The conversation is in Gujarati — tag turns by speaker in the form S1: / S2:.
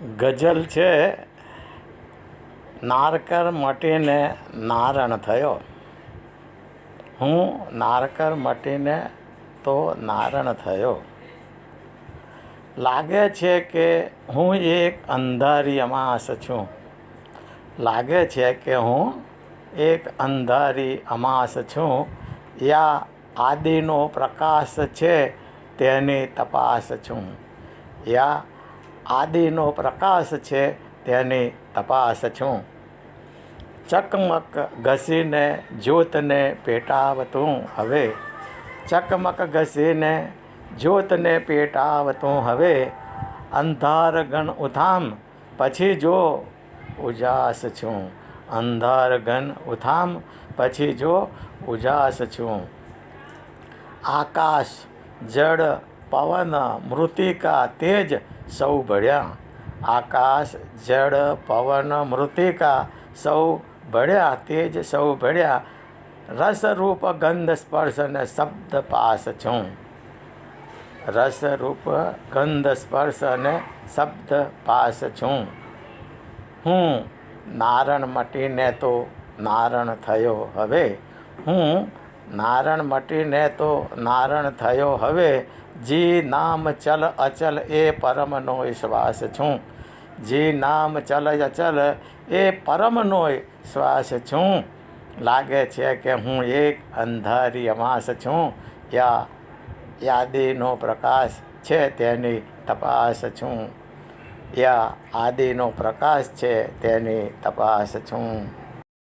S1: ગઝલ છે નારકર મટીને નારણ થયો. હું નારકર મટીને તો નારણ થયો. લાગે છે કે હું એક અંધારી અમાસ છું. લાગે છે કે હું એક અંધારી અમાસ છું. યા આદિનો પ્રકાશ છે તેની તપાસ છું. યા આદિનો પ્રકાશ છે તેની તપાસ છું. ચકમક ઘસીને જ્યોતને પેટાવતું હવે. ચકમક ઘસીને જ્યોતને પેટાવતું હવે. અંધાર ઘન ઉથામ પછી જો ઉજાસ છું. અંધાર ઘન ઉથામ પછી જો ઉજાસ છું. આકાશ જળ પવન મૃતિકા તેજ સૌ ભળ્યા. આકાશ જળ પવન મૃતિકા સૌ ભળ્યા તેજ સૌ ભળ્યા. રસરૂપ ગંધ સ્પર્શ અને શબ્દ પાસ છું. રસરૂપ ગંધ સ્પર્શ અને શબ્દ પાસ છું. હું નારણ મટીને તો નારણ થયો હવે. હું નારણ મટીને તો નારણ થયો હવે. જી નામ ચલ અચલ એ પરમનો શ્વાસ છું. જી નામ ચલ અચલ એ પરમનો શ્વાસ છું. લાગે છે કે હું એક અંધારી અમાસ છું. યા આદિનો પ્રકાશ છે તેની તપાસ છું. યા આદિનો પ્રકાશ છે તેની તપાસ છું.